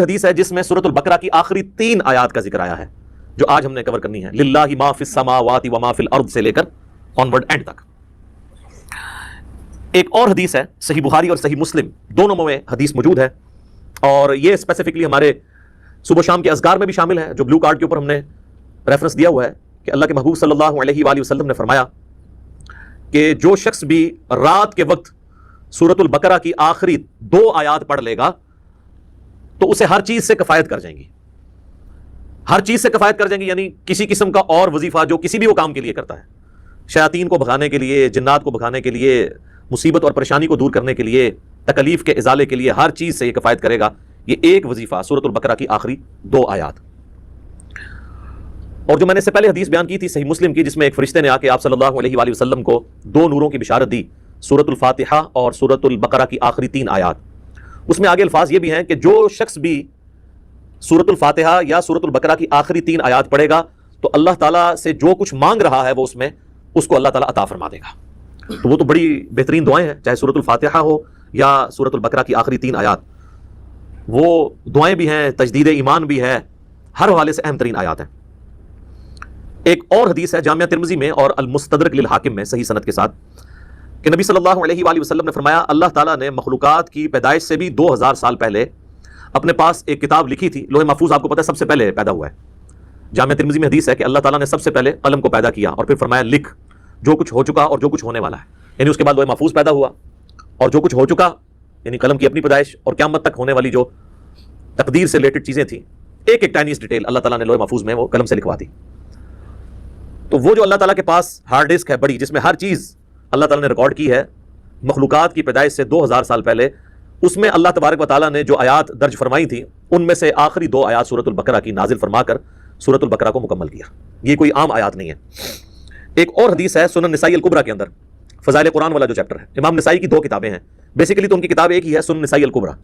حدیث ہے جس میں سورۃ البقرہ کی آخری 3 آیات کا ذکر آیا ہے جو آج ہم نے کور کرنی ہے، للہ ما فی السماوات و ما فی الارض سے لے کر آنورڈ اینڈ تک۔ ایک اور حدیث ہے صحیح بخاری اور صحیح مسلم دونوں میں حدیث موجود ہے، اور یہ اسپیسیفکلی ہمارے صبح شام کے اذکار میں بھی شامل ہے، جو بلو کارڈ کے اوپر ہم نے ریفرنس دیا ہوا ہے کہ اللہ کے محبوب صلی اللہ علیہ وآلہ وسلم نے فرمایا کہ جو شخص بھی رات کے وقت سورۃ البقرہ کی آخری 2 آیات پڑھ لے گا تو اسے ہر چیز سے کفایت کر جائیں گی، ہر چیز سے کفایت کر جائیں گی، یعنی کسی قسم کا اور وظیفہ جو کسی بھی وہ کام کے لیے کرتا ہے، شیاطین کو بھگانے کے لیے، جنات کو بھگانے کے لیے، مصیبت اور پریشانی کو دور کرنے کے لیے، تکلیف کے ازالے کے لیے، ہر چیز سے یہ کفایت کرے گا، یہ ایک وظیفہ سورۃ البقرہ کی آخری 2 آیات۔ اور جو میں نے اس سے پہلے حدیث بیان کی تھی صحیح مسلم کی، جس میں ایک فرشتے نے آ کے آپ صلی اللہ علیہ وآلہ وسلم کو 2 نوروں کی بشارت دی، سورۃ الفاتحہ اور سورۃ البقرہ کی آخری 3 آیات، اس میں آگے الفاظ یہ بھی ہیں کہ جو شخص بھی سورۃ الفاتحہ یا سورۃ البقرہ کی آخری 3 آیات پڑھے گا تو اللہ تعالیٰ سے جو کچھ مانگ رہا ہے وہ اس کو اللہ تعالیٰ عطا فرما دے گا۔ تو وہ تو بڑی بہترین دعائیں ہیں، چاہے سورۃ الفاتحہ ہو یا سورۃ البقرہ کی آخری 3 آیات، وہ دعائیں بھی ہیں، تجدید ایمان بھی ہے، ہر حوالے سے اہم ترین آیات ہیں۔ ایک اور حدیث ہے جامعہ ترمذی میں اور المستدرک للحاکم میں صحیح سند کے ساتھ کہ نبی صلی اللہ علیہ وآلہ وسلم نے فرمایا اللہ تعالیٰ نے مخلوقات کی پیدائش سے بھی 2000 سال پہلے اپنے پاس ایک کتاب لکھی تھی، لوح محفوظ آپ کو پتہ ہے سب سے پہلے پیدا ہوا ہے۔ جامعہ ترمذی میں حدیث ہے کہ اللہ تعالیٰ نے سب سے پہلے قلم کو پیدا کیا اور پھر فرمایا لکھ جو کچھ ہو چکا اور جو کچھ ہونے والا ہے، یعنی اس کے بعد لوح محفوظ پیدا ہوا اور جو کچھ ہو چکا یعنی قلم کی اپنی پیدائش اور قیامت تک ہونے والی جو تقدیر سے ریلیٹڈ چیزیں تھیں، ایک ایک ٹائنیس ڈیٹیل اللہ تعالیٰ نے لوح محفوظ میں وہ قلم سے لکھوا دی۔ تو وہ جو اللہ تعالیٰ کے پاس ہارڈ ڈسک ہے بڑی، جس میں ہر چیز اللہ تعالیٰ نے ریکارڈ کی ہے مخلوقات کی پیدائش سے 2000 سال پہلے، اس میں اللہ تبارک و تعالیٰ نے جو آیات درج فرمائی تھی ان میں سے آخری 2 آیات سورۃ البقرہ کی نازل فرما کر سورۃ البقرہ کو مکمل کیا۔ یہ کوئی عام آیات نہیں ہے۔ ایک اور حدیث ہے سنن نسائی الکبریٰ کے اندر، فضائل قرآن والا جو چیپٹر ہے، امام نسائی کی 2 کتابیں ہیں، بیسیکلی تو ان کی کتاب ایک ہی ہے سنن نسائی الکبریٰ،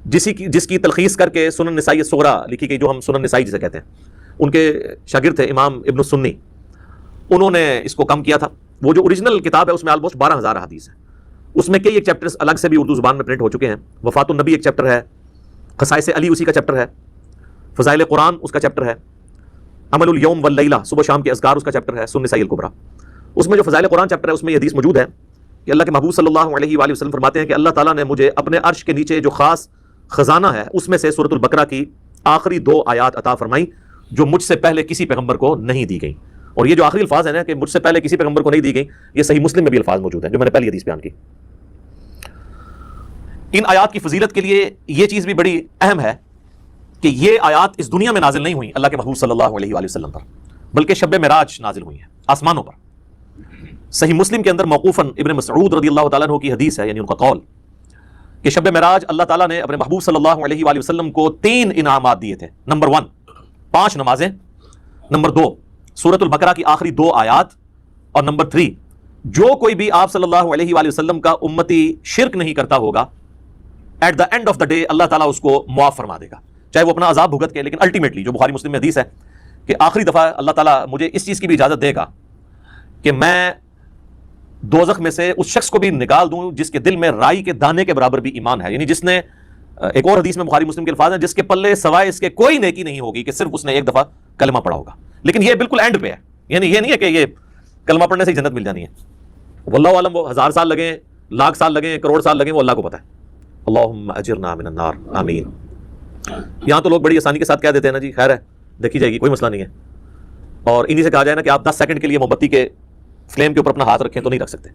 جس کی تلخیص کر کے سنن نسائی الصغریٰ لکھی گئی، جو ہم سنن نسائی جسے کہتے ہیں۔ ان کے شاگرد تھے امام ابن السنی، انہوں نے اس کو کم کیا تھا۔ وہ جو اوریجنل کتاب ہے اس میں آلموسٹ 12000 حدیث ہیں، اس میں کئی ایک چیپٹرز الگ سے بھی اردو زبان میں پرنٹ ہو چکے ہیں۔ وفات النبی ایک چیپٹر ہے، خصائص علی اسی کا چیپٹر ہے، فضائل قرآن اس کا چیپٹر ہے، عمل الیوم واللیلہ صبح شام کے اذکار اس کا چیپٹر ہے سنن نسائی الکبریٰ۔ اس میں جو فضائل قرآن چیپٹر ہے اس میں یہ حدیث موجود ہے کہ اللہ کے محبوب صلی اللہ علیہ وآلہ وسلم فرماتے ہیں کہ اللہ تعالیٰ نے مجھے اپنے عرش کے نیچے جو خاص خزانہ ہے اس میں سے سورۃ البقرہ کی آخری 2 آیات عطا فرمائی جو مجھ سے پہلے کسی پیغمبر کو نہیں دی گئی۔ اور یہ جو آخری الفاظ ہیں نا کہ مجھ سے پہلے کسی پیغمبر کو نہیں دی گئی، یہ صحیح مسلم میں بھی الفاظ موجود ہیں جو میں نے پہلی حدیث بیان کی۔ ان آیات کی فضیلت کے لیے یہ چیز بھی بڑی اہم ہے کہ یہ آیات اس دنیا میں نازل نہیں ہوئیں اللہ کے محبوب صلی اللہ علیہ وآلہ وسلم پر، بلکہ شب معراج نازل ہوئی ہیں آسمانوں پر۔ صحیح مسلم کے اندر موقوفاً ابن مسعود رضی اللہ تعالیٰ عنہ کی حدیث ہے، یعنی ان کا قول کہ شب معراج اللہ تعالیٰ نے اپنے محبوب صلی اللہ علیہ وآلہ وسلم کو 3 انعامات دیے تھے۔ نمبر 1 5 نمازیں، نمبر 2 سورۃ البقرہ کی آخری 2 آیات، اور نمبر 3 جو کوئی بھی آپ صلی اللہ علیہ وآلہ وسلم کا امتی شرک نہیں کرتا ہوگا، at the end of the day اللہ تعالیٰ اس کو معاف فرما دے گا، چاہے وہ اپنا عذاب بھگت کے، لیکن الٹیمیٹلی جو بخاری مسلم میں حدیث ہے کہ آخری دفعہ اللہ تعالیٰ مجھے اس چیز کی بھی اجازت دے گا کہ میں دوزخ میں سے اس شخص کو بھی نکال دوں جس کے دل میں رائی کے دانے کے برابر بھی ایمان ہے، یعنی جس نے، ایک اور حدیث میں بخاری مسلم کے الفاظ ہیں، جس کے پلے سوائے اس کے کوئی نیکی نہیں ہوگی کہ صرف اس نے ایک دفعہ کلمہ پڑھا ہوگا۔ لیکن یہ بالکل اینڈ پہ ہے، یعنی یہ نہیں ہے کہ یہ کلمہ پڑھنے سے ہی جنت مل جانی ہے، واللہ عالم وہ 1000 سال لگیں، لاکھ سال لگیں، کروڑ سال لگیں، وہ اللہ کو پتہ ہے۔ اللہم اجرنا من النار آمین۔ یہاں تو لوگ بڑی آسانی کے ساتھ کہہ دیتے ہیں نا جی خیر ہے دیکھی جائے گی، کوئی مسئلہ نہیں ہے، اور انہی سے کہا جائے نا کہ آپ 10 سیکنڈ کے لیے موم بتی کے فلیم کے اوپر اپنا ہاتھ رکھیں تو نہیں رکھ سکتے،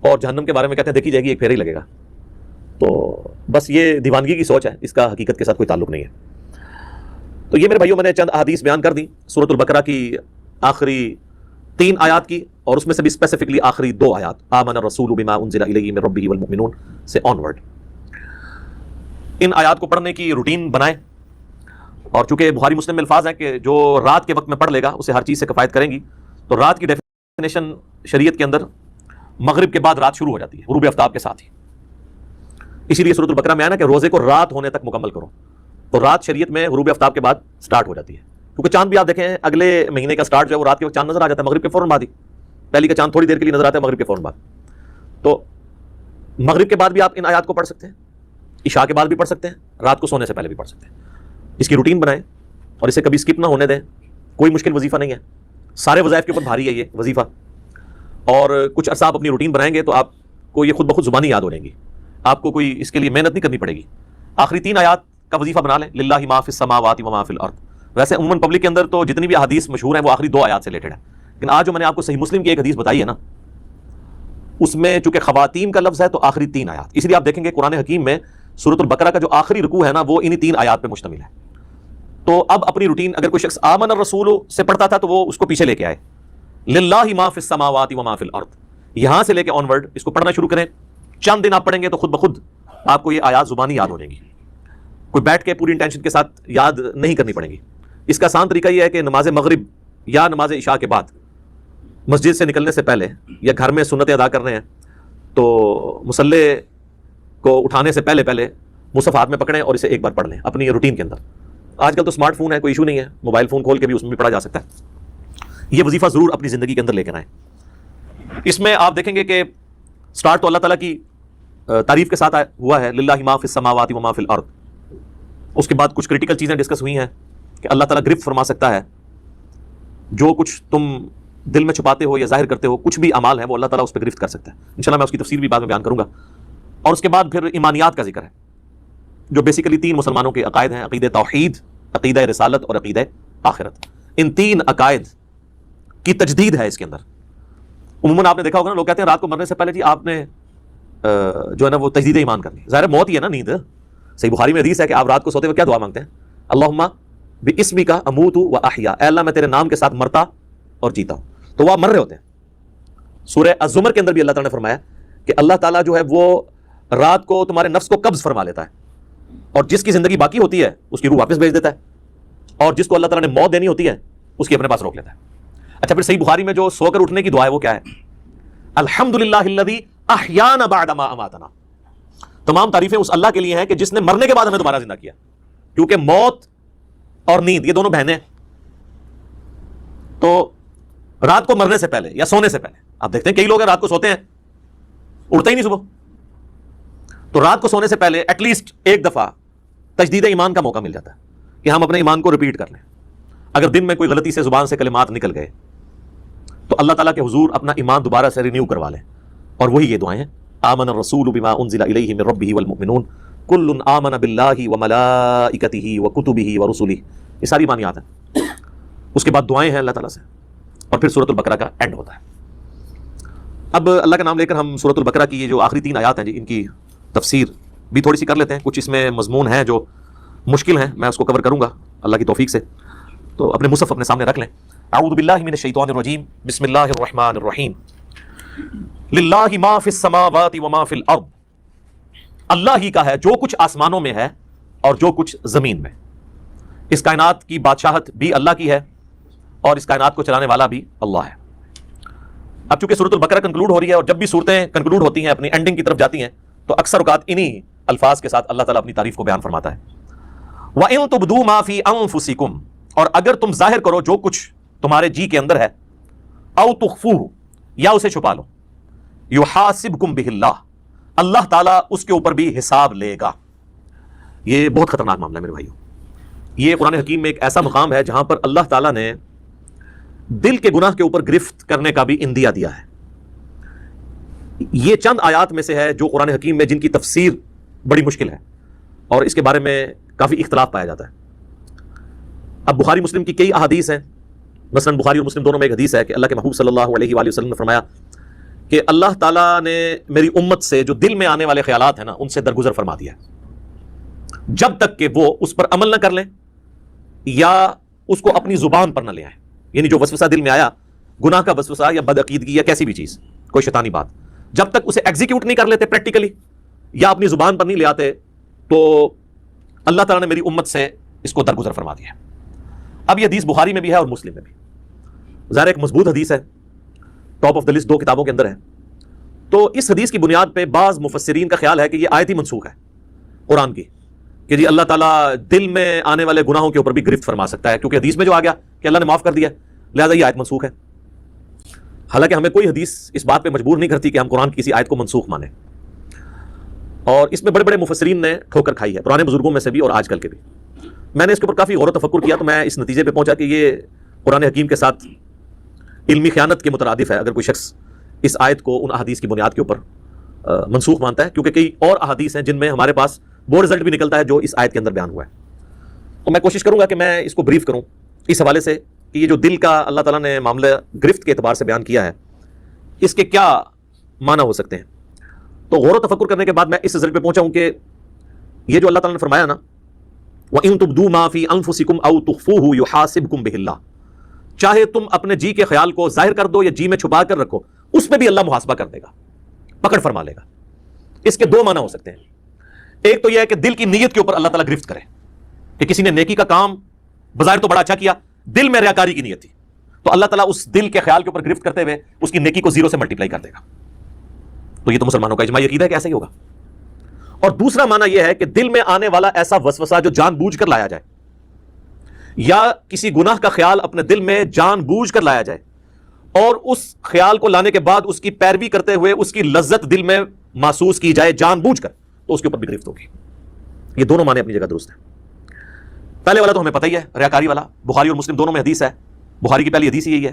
اور جہنم کے بارے میں کہتے ہیں دیکھی جائے گی ایک پھیرا ہی لگے گا۔ تو بس یہ دیوانگی کی سوچ ہے، اس کا حقیقت کے ساتھ کوئی تعلق نہیں ہے۔ تو یہ میرے بھائیوں میں نے چند احادیث بیان کر دی سورۃ البقرہ کی آخری 3 آیات کی، اور اس میں سے بھی اسپیسیفکلی آخری 2 آیات آمن الرسول بما انزل الیہ من ربہ والمؤمنون سے آنورڈ۔ ان آیات کو پڑھنے کی روٹین بنائیں، اور چونکہ بخاری مسلم میں الفاظ ہیں کہ جو رات کے وقت میں پڑھ لے گا اسے ہر چیز سے کفایت کریں گی، تو رات کی ڈیفینیشن شریعت کے اندر مغرب کے بعد رات شروع ہو جاتی ہے غروب آفتاب کے ساتھ ہی، اسی لیے سورۃ البقرہ میں آیا نا کہ روزے کو رات ہونے تک مکمل کرو، تو رات شریعت میں غروب آفتاب کے بعد سٹارٹ ہو جاتی ہے، کیونکہ چاند بھی آپ دیکھیں اگلے مہینے کا سٹارٹ جو ہے وہ رات کے وقت چاند نظر آ جاتا ہے مغرب کے فوراً بعد ہی، پہلی کا چاند تھوڑی دیر کے لیے نظر آتا ہے مغرب کے فوراً بعد، تو مغرب کے بعد بھی آپ ان آیات کو پڑھ سکتے ہیں۔ عشاء کے بعد بھی پڑھ سکتے ہیں, رات کو سونے سے پہلے بھی پڑھ سکتے ہیں. اس کی روٹین بنائیں اور اسے کبھی سکپ نہ ہونے دیں. کوئی مشکل وظیفہ نہیں ہے, سارے وظائف کے اوپر بھاری ہے یہ وظیفہ. اور کچھ عرصہ آپ اپنی روٹین بنائیں گے تو آپ کو یہ خود بخود زبانی یاد ہو جائیں گی, آپ کو کوئی اس کے لیے محنت نہیں کرنی پڑے گی. آخری 3 آیات کا وظیفہ بنا لیں, للہ ما فی السماوات و ما فی الارض. ویسے عموماً پبلک کے اندر تو جتنی بھی احادیث مشہور ہیں وہ آخری 2 آیات سے ریلیٹڈ ہیں, لیکن آج جو میں نے آپ کو صحیح مسلم کی ایک حدیث بتائی ہے نا, اس میں چونکہ خواتین کا لفظ ہے تو آخری 3 آیات, اس لیے آپ دیکھیں گے قرآن حکیم میں سورۃ البقرہ کا جو آخری رکوع ہے نا وہ انہی 3 آیات پہ مشتمل ہے. تو اب اپنی روٹین, اگر کوئی شخص آمن الرسول سے پڑھتا تھا تو وہ اس کو پیچھے لے کے آئے, للہ ما فی السماوات و ما فی الارض, یہاں سے لے کے آن ورڈ اس کو پڑھنا شروع کریں. چند دن آپ پڑھیں گے تو خود بخود آپ کو یہ آیات زبانی یاد ہو جائیں گی, کوئی بیٹھ کے پوری انٹینشن کے ساتھ یاد نہیں کرنی پڑیں گی. اس کا آسان طریقہ یہ ہے کہ نماز مغرب یا نماز عشاء کے بعد مسجد سے نکلنے سے پہلے یا گھر میں سنتیں ادا کر رہے ہیں تو مصلی کو اٹھانے سے پہلے مصحف ہاتھ میں پکڑیں اور اسے ایک بار پڑھ لیں اپنی روٹین کے اندر. آج کل تو اسمارٹ فون ہے, کوئی ایشو نہیں ہے, موبائل فون کھول کے بھی اس میں بھی پڑھا جا سکتا ہے. یہ وظیفہ ضرور اپنی زندگی کے اندر لے کر آئیں. اس میں آپ دیکھیں گے کہ سٹارٹ تو اللہ تعالیٰ کی تعریف کے ساتھ ہوا ہے, للہ ما فی السماوات و ما فی الارض. اس کے بعد کچھ کریٹیکل چیزیں ڈسکس ہوئی ہیں کہ اللہ تعالیٰ گرفت فرما سکتا ہے, جو کچھ تم دل میں چھپاتے ہو یا ظاہر کرتے ہو, کچھ بھی اعمال ہے وہ اللہ تعالیٰ اس پہ گرفت کر سکتا ہے. انشاءاللہ میں اس کی تفسیر بھی بعد میں بیان کروں گا. اور اس کے بعد پھر ایمانیات کا ذکر ہے, جو بیسیکلی 3 مسلمانوں کے عقائد ہیں, عقیدہ توحید, عقیدہ رسالت اور عقیدہ آخرت. ان 3 عقائد کی تجدید ہے اس کے اندر. عموماً آپ نے دیکھا ہوگا نا, لوگ کہتے ہیں رات کو مرنے سے پہلے جی آپ نے جو ہے نا وہ تجدید ایمان کرنی. ظاہر موت ہی ہے نا, نیند. صحیح بخاری میں حدیث ہے کہ آپ رات کو سوتے ہوئے کیا دعا مانگتے ہیں, اللہم باسمک اموت و احیا, اے اللہ میں تیرے نام کے ساتھ مرتا اور جیتا ہوں. تو وہ آپ مر رہے ہوتے ہیں. سورہ الزمر کے اندر بھی اللہ تعالیٰ نے فرمایا کہ اللہ تعالیٰ جو ہے وہ رات کو تمہارے نفس کو قبض فرما لیتا ہے, اور جس کی زندگی باقی ہوتی ہے اس کی روح واپس بھیج دیتا ہے, اور جس کو اللہ تعالیٰ نے موت دینی ہوتی ہے اس کی اپنے پاس روک لیتا ہے. اچھا, پھر صحیح بخاری میں جو سو کر اٹھنے کی دعا ہے وہ کیا ہے, الحمدللہ الذی احیانا بعد ما اماتنا. تمام تعریفیں اس اللہ کے لیے ہیں کہ جس نے مرنے کے بعد ہمیں دوبارہ زندہ کیا, کیونکہ موت اور نیند یہ دونوں بہنیں. تو رات کو مرنے سے پہلے یا سونے سے پہلے آپ دیکھتے ہیں کئی لوگ ہیں رات کو سوتے ہیں اٹھتے ہی نہیں صبح. تو رات کو سونے سے پہلے ایٹ لیسٹ ایک دفعہ تجدید ایمان کا موقع مل جاتا ہے کہ ہم اپنے ایمان کو ریپیٹ کر لیں. اگر دن میں کوئی غلطی سے زبان سے کلمات نکل گئے تو اللہ تعالیٰ کے حضور اپنا ایمان دوبارہ سے رینیو کروا لیں. اور وہی یہ دعائیں ہیں, آمن الرسول بما انزل الیہ من ربہ والمؤمنون کل آمن باللہ وملائکتہ وکتبہ ورسلہ. یہ ساری معنیات ہیں. اس کے بعد دعائیں ہیں اللہ تعالیٰ سے, اور پھر سورۃ البقرہ کا اینڈ ہوتا ہے. اب اللہ کا نام لے کر ہم سورۃ البقرہ کی یہ جو آخری 3 آیات ہیں جی, ان کی تفسیر بھی تھوڑی سی کر لیتے ہیں. کچھ اس میں مضمون ہیں جو مشکل ہیں, میں اس کو کور کروں گا اللہ کی توفیق سے. تو اپنے مصحف اپنے سامنے رکھ لیں. اعوذ باللہ من الشیطان الرجیم, بسم اللہ الرحمن الرحیم. للہ ما فی السماوات و ما فی الارض, اللہ ہی کا ہے جو کچھ آسمانوں میں ہے اور جو کچھ زمین میں. اس کائنات کی بادشاہت بھی اللہ کی ہے اور اس کائنات کو چلانے والا بھی اللہ ہے. اب چونکہ سورۃ البقرہ کنکلوڈ ہو رہی ہے, اور جب بھی صورتیں کنکلوڈ ہوتی ہیں اپنی اینڈنگ کی طرف جاتی ہیں تو اکثر اوقات انہی الفاظ کے ساتھ اللہ تعالیٰ اپنی تعریف کو بیان فرماتا ہے. وَإِن تُبْدُوا مَا فِي أَنفُسِكُمْ, اور اگر تم ظاہر کرو جو کچھ تمہارے جی کے اندر ہے, او تخفوہ, یا اسے چھپا لو, یحاسبکم بہ اللہ, اللہ تعالیٰ اس کے اوپر بھی حساب لے گا. یہ بہت خطرناک معاملہ ہے میرے بھائیو. یہ قرآن حکیم میں ایک ایسا مقام ہے جہاں پر اللہ تعالیٰ نے دل کے گناہ کے اوپر گرفت کرنے کا بھی اندیا دیا ہے. یہ چند آیات میں سے ہے جو قرآن حکیم میں جن کی تفسیر بڑی مشکل ہے اور اس کے بارے میں کافی اختلاف پایا جاتا ہے. اب بخاری مسلم کی کئی احادیث ہیں, مثلا بخاری اور مسلم دونوں میں ایک حدیث ہے کہ اللہ کے محبوب صلی اللہ علیہ وآلہ وسلم نے فرمایا کہ اللہ تعالیٰ نے میری امت سے جو دل میں آنے والے خیالات ہیں نا ان سے درگزر فرما دیا ہے, جب تک کہ وہ اس پر عمل نہ کر لیں یا اس کو اپنی زبان پر نہ لے آئیں. یعنی جو وسوسہ دل میں آیا, گناہ کا وسوسہ یا بدعقیدگی یا کیسی بھی چیز, کوئی شیطانی بات, جب تک اسے ایگزیکیوٹ نہیں کر لیتے پریکٹیکلی یا اپنی زبان پر نہیں لے آتے تو اللہ تعالیٰ نے میری امت سے اس کو درگزر فرما دیا. اب یہ حدیث بخاری میں بھی ہے اور مسلم میں بھی. ظاہر ایک مضبوط حدیث ہے, ٹاپ آف دا لسٹ 2 کتابوں کے اندر ہے. تو اس حدیث کی بنیاد پہ بعض مفسرین کا خیال ہے کہ یہ آیت ہی منسوخ ہے قرآن کی, کہ جی اللہ تعالیٰ دل میں آنے والے گناہوں کے اوپر بھی گرفت فرما سکتا ہے, کیونکہ حدیث میں جو آ گیا کہ اللہ نے معاف کر دیا, لہذا یہ آیت منسوخ ہے. حالانکہ ہمیں کوئی حدیث اس بات پہ مجبور نہیں کرتی کہ ہم قرآن کی کسی آیت کو منسوخ مانیں. اور اس میں بڑے بڑے مفسرین نے ٹھوکر کھائی ہے، پرانے بزرگوں میں سے بھی اور آج کل کے بھی۔ میں نے اس کے اوپر کافی غور و تفکر کیا تو میں اس نتیجے پہ پہنچا کہ یہ قرآن حکیم کے ساتھ علمی خیانت کے مترادف ہے اگر کوئی شخص اس آیت کو ان احادیث کی بنیاد کے اوپر منسوخ مانتا ہے، کیونکہ کئی اور احادیث ہیں جن میں ہمارے پاس وہ رزلٹ بھی نکلتا ہے جو اس آیت کے اندر بیان ہوا ہے۔ تو میں کوشش کروں گا کہ میں اس کو بریف کروں اس حوالے سے کہ یہ جو دل کا اللہ تعالیٰ نے معاملہ گرفت کے اعتبار سے بیان کیا ہے اس کے کیا معنی ہو سکتے ہیں۔ تو غور و تفکر کرنے کے بعد میں اس رزلٹ پہ پہنچا ہوں کہ یہ جو اللہ تعالیٰ نے فرمایا نا وَإِن تُبْدُوا مَا فِي أَنفُسِكُمْ أَوْ تُخْفُوهُ يُحَاسِبْكُم بِهِ اللَّهُ، چاہے تم اپنے جی کے خیال کو ظاہر کر دو یا جی میں چھپا کر رکھو، اس پہ بھی اللہ محاسبہ کر دے گا، پکڑ فرما لے گا۔ اس کے دو معنی ہو سکتے ہیں، ایک تو یہ ہے کہ دل کی نیت کے اوپر اللہ تعالیٰ گرفت کرے کہ کسی نے نیکی کا کام بظاہر تو بڑا اچھا کیا، دل میں ریاکاری کی نیت تھی، تو اللہ تعالیٰ اس دل کے خیال کے اوپر گرفت کرتے ہوئے اس کی نیکی کو زیرو سے ملٹیپلائی کر دے گا۔ تو یہ تو مسلمانوں کا اجماعی عقیدہ ہے کہ ایسا ہی ہوگا۔ اور دوسرا معنی یہ ہے کہ دل میں آنے والا ایسا وسوسہ جو جان بوجھ کر لایا جائے یا کسی گناہ کا خیال اپنے دل میں جان بوجھ کر لایا جائے اور اس خیال کو لانے کے بعد اس کی پیروی کرتے ہوئے اس کی لذت دل میں محسوس کی جائے جان بوجھ کر، تو اس کے اوپر بھی گرفت ہوگی۔ یہ دونوں معنی اپنی جگہ درست ہیں۔ پہلے والا تو ہمیں پتہ ہی ہے، ریاکاری والا، بخاری اور مسلم دونوں میں حدیث ہے۔ بخاری کی پہلی حدیث یہی ہے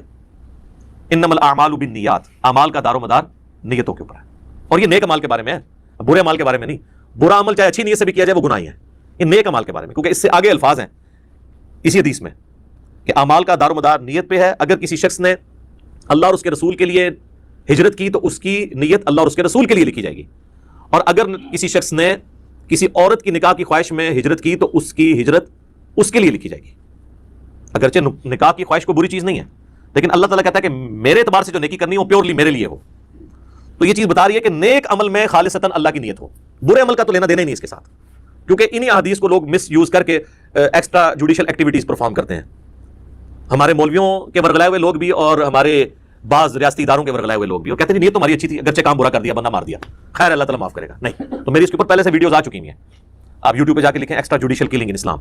انما الاعمال بالنیات، اعمال کا دار و مدار نیتوں کے اوپر ہے، اور یہ نیک عمل کے بارے میں ہے، برے عمل کے بارے میں نہیں۔ برا عمل چاہے اچھی نیت سے بھی کیا جائے وہ گناہ ہی ہے، یہ نیک عمل کے بارے میں، کیونکہ اس سے آگے الفاظ ہیں اسی حدیث میں کہ اعمال کا دار و مدار نیت پہ ہے۔ اگر کسی شخص نے اللہ اور اس کے رسول کے لیے ہجرت کی تو اس کی نیت اللہ اور اس کے رسول کے لیے لکھی جائے گی، اور اگر کسی شخص نے کسی عورت کی نکاح کی خواہش میں ہجرت کی تو اس کی ہجرت اس کے لیے لکھی جائے گی۔ اگرچہ نکاح کی خواہش کوئی بری چیز نہیں ہے، لیکن اللہ تعالیٰ کہتا ہے کہ میرے اعتبار سے جو نیکی کرنی ہو پیورلی میرے لیے ہو، تو یہ چیز بتا رہی ہے کہ نیک عمل میں خالصتاً اللہ کی نیت ہو، برے عمل کا تو لینا دینا ہی نہیں اس کے ساتھ، کیونکہ انہی احادیث کو لوگ مس یوز کر کے ایکسٹرا جوڈیشل ایکٹیویٹیز پرفارم کرتے ہیں۔ ہمارے مولویوں کے ورگلائے ہوئے لوگ بھی اور ہمارے بعض ریاستی اداروں کے ورگلائے ہوئے لوگ بھی، اور کہتے ہیں نیت تمہاری اچھی تھی، اگرچہ کام برا کر دیا، بندہ مار دیا، خیر اللہ تعالیٰ معاف کرے گا۔ نہیں، تو میری اس کے اوپر پہلے سے ویڈیوز آ چکی ہیں، آپ یوٹیوب پہ جا کے لکھیں ایکسٹرا جوڈیشل کلنگ ان اسلام،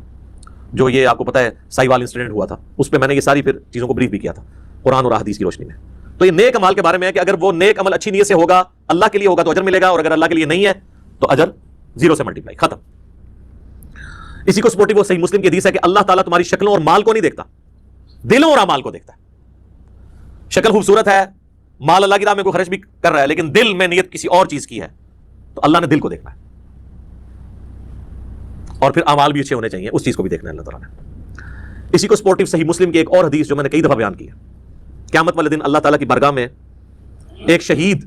جو یہ آپ کو پتہ ہے سائیوال انسیڈنٹ ہوا تھا، اس پہ میں نے یہ ساری پھر چیزوں کو بریف بھی کیا تھا قرآن اور احادیث کی روشنی میں۔ تو یہ نیک عمل کے بارے میں ہے کہ اگر وہ نیک عمل اچھی نیت سے ہوگا، اللہ کے لیے ہوگا تو اجر ملے گا، اور اگر اللہ کے لیے نہیں ہے تو اجر زیرو سے ملٹیپلائی، ختم۔ اسی کو سپورٹو صحیح مسلم کی حدیث ہے کہ اللہ تعالیٰ تمہاری شکلوں اور مال کو نہیں دیکھتا، دلوں اور اعمال کو دیکھتا ہے۔ شکل خوبصورت ہے، مال اللہ کی راہ میں کوئی خرچ بھی کر رہا ہے، لیکن دل میں نیت کسی اور چیز کی ہے، تو اللہ نے دل کو دیکھنا ہے، اور پھر اعمال بھی اچھے ہونے چاہیے، اس چیز کو بھی دیکھنا ہے اللہ تعالیٰ نے۔ اسی کو سپورٹو صحیح مسلم کی ایک اور حدیث جو میں نے کئی دفعہ بیان کی ہے، قیامت والے دن اللہ تعالیٰ کی بارگاہ میں ایک شہید،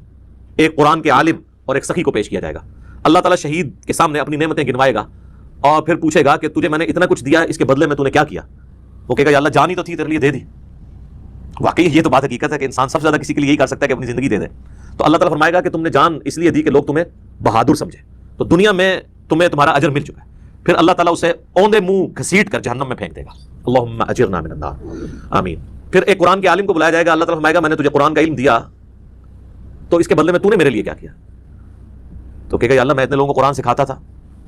ایک قرآن کے عالم اور ایک سخی کو پیش کیا جائے گا۔ اللہ تعالیٰ شہید کے سامنے اپنی نعمتیں گنوائے گا اور پھر پوچھے گا کہ تجھے میں نے اتنا کچھ دیا، اس کے بدلے میں تو نے کیا کیا؟ وہ کہے گا یا اللہ جان ہی تو تھی تیرے لیے دے دی۔ واقعی یہ تو بات حقیقت ہے کہ انسان سب سے زیادہ کسی کے لیے یہی کر سکتا ہے کہ اپنی زندگی دے دے۔ تو اللہ تعالیٰ فرمائے گا کہ تم نے جان اس لیے دی کہ لوگ تمہیں بہادر سمجھے، تو دنیا میں تمہیں تمہارا اجر مل چکا ہے۔ پھر اللہ تعالیٰ اسے اوندے منہ گھسیٹ کر جہنم میں پھینک دے گا، اللہم اجرنا من النار، آمین۔ پھر ایک قرآن کے عالم کو بلایا جائے گا، اللہ تعالیٰ فرمائے گا میں نے تجھے قرآن کا علم دیا تو اس کے بدلے میں تو نے میرے لیے کیا کیا؟ تو کہے گا یا اللہ میں اتنے لوگوں کو قرآن سکھاتا تھا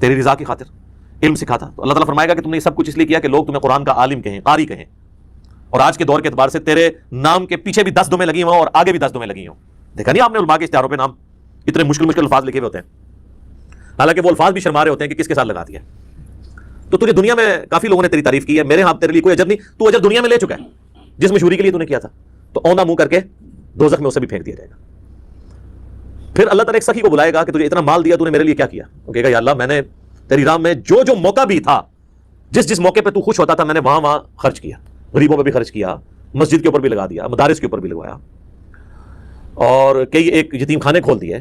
تیری رضا کی خاطر، علم سکھاتا۔ تو اللہ تعالیٰ فرمائے گا کہ تم نے یہ سب کچھ اس لیے کیا کہ لوگ تمہیں قرآن کا عالم کہیں، قاری کہیں، اور آج کے دور کے اعتبار سے تیرے نام کے پیچھے بھی 10 دمیں لگی ہوں اور آگے بھی 10 دمیں لگی ہوں۔ دیکھا نہیں آپ نے علماء کے اشتہاروں پہ نام اتنے مشکل مشکل الفاظ لکھے ہوئے ہوتے ہیں، حالانکہ وہ الفاظ بھی شرما رہے ہوتے ہیں کہ کس کے ساتھ لگا دیا۔ تو تجھے دنیا میں کافی لوگوں نے تیری تعریف کی ہے، میرے ہاں تیرے لیے کوئی اجر نہیں، تو اجر دنیا میں لے چکا ہے جس مشہوری کے لیے تو نے کیا تھا، تو اونا منہ کر کے دوزخ میں اسے بھی پھینک دیا جائے گا۔ پھر اللہ تعالیٰ ایک سخی کو بلائے گا کہ تجھے اتنا مال دیا، تو نے میرے لیے کیا کیا؟ وہ کہے گا یا اللہ میں نے تیری راہ میں جو جو موقع بھی تھا، جس جس موقع پہ تو خوش ہوتا تھا میں نے وہاں وہاں خرچ کیا، غریبوں پہ بھی خرچ کیا، مسجد کے اوپر بھی لگا دیا، مدارس کے اوپر بھی لگوایا، اور کئی ایک یتیم خانے کھول دیے،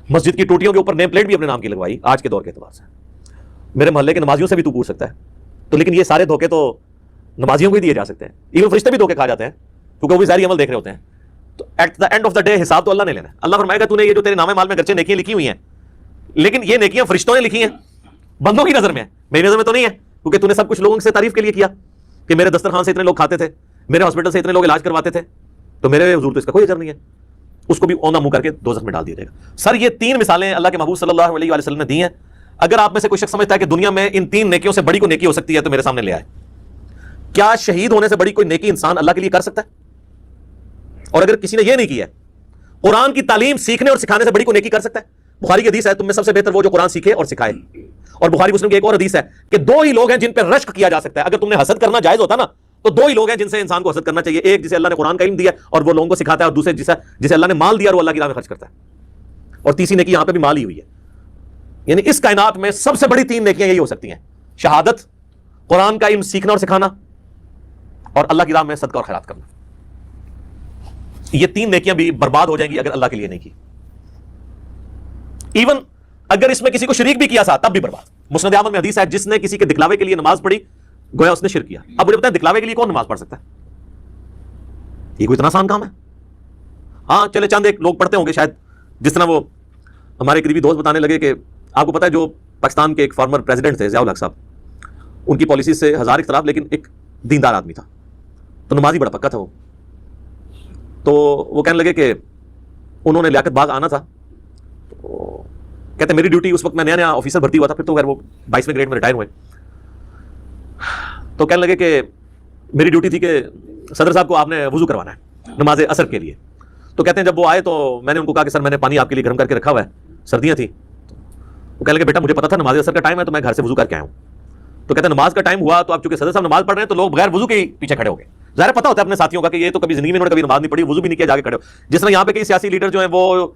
مسجد کی ٹوٹیوں کے اوپر نیم پلیٹ بھی اپنے نام کی لگوائی آج کے دور کے اعتبار سے۔ میرے محلے کے نمازیوں سے بھی تو پوچھ سکتا ہے، تو لیکن یہ سارے دھوکے تو نمازیوں کو ہی دیے جا سکتے ہیں، ایون فرشتے بھی دھوکے کھا جاتے ہیں کیونکہ وہ بھی ظاہری عمل دیکھ رہے ہوتے ہیں۔ تو at the end of the day حساب تو اللہ نے لینا ہے۔ اللہ فرمائے گا تو نے یہ جو تیرے نام مال میں گرچہ نیکیاں لکھی ہوئی ہیں، لیکن یہ نیکیاں فرشتوں نے لکھی ہیں، بندوں کی نظر میں ہے، میری نظر میں تو نہیں ہے، کیونکہ تو نے سب کچھ لوگوں سے تعریف کے لیے کیا کہ میرے دسترخوان سے اتنے لوگ کھاتے تھے، میرے ہاسپٹل سے اتنے لوگ علاج کرواتے تھے، تو میرے حضور تو اس کا کوئی اجر نہیں ہے، اس کو بھی اونا منہ کر کے دوزخ میں ڈال دیا جائے گا۔ سر یہ 3 مثالیں اللہ کے محبوب صلی اللہ علیہ وسلم نے دی ہیں۔ اگر آپ میں سے کوئی شخص سمجھتا ہے کہ دنیا میں ان 3 نیکیوں سے بڑی کوئی نیکی ہو سکتی ہے تو میرے سامنے لے آئے۔ کیا شہید ہونے سے بڑی کوئی نیکی انسان اللہ کے لیے کر سکتا ہے؟ اور اگر کسی نے یہ نہیں کیا ہے، قرآن کی تعلیم سیکھنے اور سکھانے سے بڑی کوئی نیکی کر سکتا ہے؟ بخاری کی حدیث ہے تم میں سب سے بہتر وہ جو قرآن سیکھے اور سکھائے. اور بخاری مسلم کی ایک اور حدیث ہے کہ دو ہی لوگ ہیں جن پہ رشک کیا جا سکتا ہے. اگر تم نے حسد کرنا جائز ہوتا نا تو دو ہی لوگ ہیں جن سے انسان کو حسد کرنا چاہیے. ایک جسے اللہ نے قرآن کا علم دیا اور وہ لوگوں کو سکھاتا ہے, اور دوسرے جسے اللہ نے مال دیا اور وہ اللہ کی راہ میں خرچ کرتا ہے. اور تیسری نیکی یہاں پہ بھی مال ہی ہوئی ہے. یعنی اس کائنات میں سب سے بڑی 3 نیکیاں یہی ہو سکتی ہیں: شہادت, قرآن کا علم سیکھنا اور سکھانا, اور اللہ کی راہ میں صدقہ اور خیرات کرنا. یہ 3 نیکیاں بھی برباد ہو جائیں گی اگر اللہ کے لیے نہیں کی. ایون اگر اس میں کسی کو شریک بھی کیا ساتھ تب بھی برباد. مسند احمد میں حدیث ہے جس نے کسی کے دکھلاوے کے لیے نماز پڑھی گویا اس نے شرک کیا. اب مجھے بتائیں دکھلاوے کے لیے کون نماز پڑھ سکتا ہے؟ یہ کوئی اتنا آسان کام ہے؟ ہاں چلے چند ایک لوگ پڑھتے ہوں گے شاید, جس طرح وہ ہمارے قریبی دوست بتانے لگے کہ آپ کو پتا ہے جو پاکستان کے ایک فارمر پریزیڈنٹ تھے ضیاء الحق صاحب, ان کی پالیسی سے ہزار اختلاف لیکن ایک دیندار آدمی تھا, تو نمازی بڑا پکا تھا وہ. تو وہ کہنے لگے کہ انہوں نے لیاقت باغ آنا تھا, تو کہتے میری ڈیوٹی اس وقت میں نیا آفیسر بھرتی ہوا تھا, پھر تو وہ 22ویں گریڈ میں ریٹائر ہوئے. تو کہنے لگے کہ میری ڈیوٹی تھی کہ صدر صاحب کو آپ نے وضو کروانا ہے نماز عصر کے لیے. تو کہتے ہیں جب وہ آئے تو میں نے ان کو کہا کہ سر میں نے پانی آپ کے لیے گرم کر کے رکھا ہوا ہے, سردیاں تھیں. وہ کہنے لگے بیٹا مجھے پتا تھا نماز عصر کا ٹائم ہے تو میں گھر سے وضو کر کے آیا ہوں. تو کہتے ہیں نماز کا ٹائم ہوا تو اب چونکہ صدر صاحب نماز پڑھ رہے ہیں تو لوگ بغیر وضو کے ہی پیچھے کھڑے ہو گئے. ظاہر پتا ہوتا ہے اپنے ساتھیوں کا کہ یہ تو کبھی زندگی میں انہوں نے کبھی نماز نہیں پڑھی, وضو بھی نہیں کیا, جا کے کھڑے ہو. جس طرح یہاں پہ کئی سیاسی لیڈر جو ہیں وہ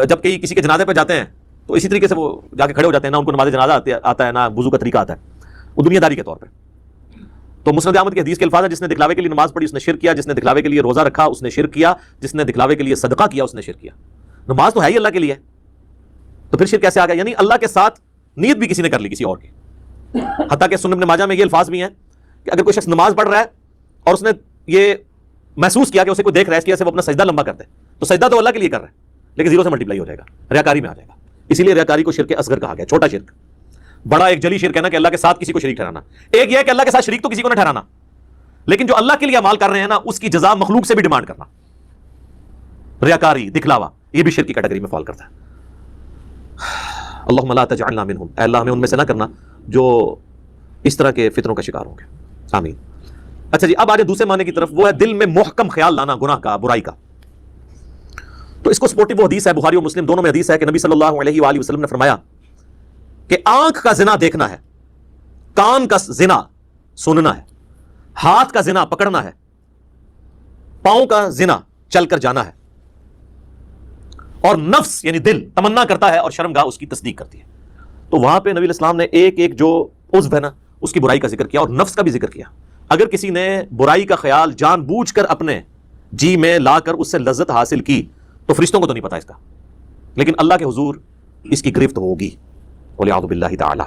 جب کسی کے جنازے پہ جاتے ہیں تو اسی طریقے سے وہ جا کے کھڑے ہو جاتے ہیں, نہ ان کو نماز جنازہ آتا ہے نہ وضو کا طریقہ آتا ہے, وہ دنیا داری کے طور پہ. تو مسند احمد کی حدیث کے الفاظ ہے جس نے دکھلاوے کے لیے نماز پڑھی اس نے شرک کیا, جس نے دکھلاوے کے لیے روزہ رکھا اس نے شرک کیا, جس نے دکھلاوے کے لیے صدقہ کیا اس نے شرک کیا. نماز تو ہے ہی اللہ کے لیے, تو پھر شرک کیسے آ گیا؟ یعنی اللہ کے ساتھ نیت بھی کسی نے کر لی کسی اور کی. حتیٰ کہ سنن ابن ماجہ میں یہ الفاظ بھی ہیں کہ اگر کوئی شخص نماز پڑھ رہا ہے اور اس نے یہ محسوس کیا کہ اسے کوئی دیکھ رہا ہے اس کی وجہ سے وہ اپنا سجدہ لمبا کرتا ہے, تو سجدہ تو اللہ کے لیے کر رہا ہے لیکن 0 سے ملٹیپلائی ہو جائے گا, ریاکاری میں آ جائے گا. اسی لیے ریاکاری کو شرک اصغر کہا گیا, چھوٹا شرک. بڑا ایک جلی شرک ہے نا کہ اللہ کے ساتھ کسی کو شریک ٹھہرانا. ایک یہ ہے کہ اللہ کے ساتھ شریک تو کسی کو نہ ٹھہرانا, لیکن جو اللہ کے لیے اعمال کر رہے ہیں نا اس کی جزا مخلوق سے بھی ڈیمانڈ کرنا, ریاکاری, دکھلاوا, یہ بھی شرک کی کیٹیگری میں فال کرتا ہے. اللہم لا تجعلنا منہم, اے اللہ ہمیں ان میں سے نہ کرنا جو اس طرح کے فتنوں کا شکار ہوں گے, آمین. اچھا جی, اب آگے دوسرے معنی کی طرف, وہ ہے دل میں محکم خیال لانا گناہ کا, برائی کا. تو اس کو سپورٹو وہ حدیث ہے بخاری اور مسلم دونوں میں حدیث ہے کہ نبی صلی اللہ علیہ وآلہ وسلم نے فرمایا کہ آنکھ کا زنا دیکھنا ہے, کان کا زنا سننا ہے, ہاتھ کا زنا پکڑنا ہے, پاؤں کا زنا چل کر جانا ہے, اور نفس یعنی دل تمنا کرتا ہے اور شرمگاہ اس کی تصدیق کرتی ہے. تو وہاں پہ نبی علیہ السلام نے ایک ایک جو عضو ہے نا اس کی برائی کا ذکر کیا اور نفس کا بھی ذکر کیا. اگر کسی نے برائی کا خیال جان بوجھ کر اپنے جی میں لا کر اس سے لذت حاصل کی تو فرشتوں کو تو نہیں پتا اس کا, لیکن اللہ کے حضور اس کی گرفت ہوگی, والعیاذ باللہ تعالی.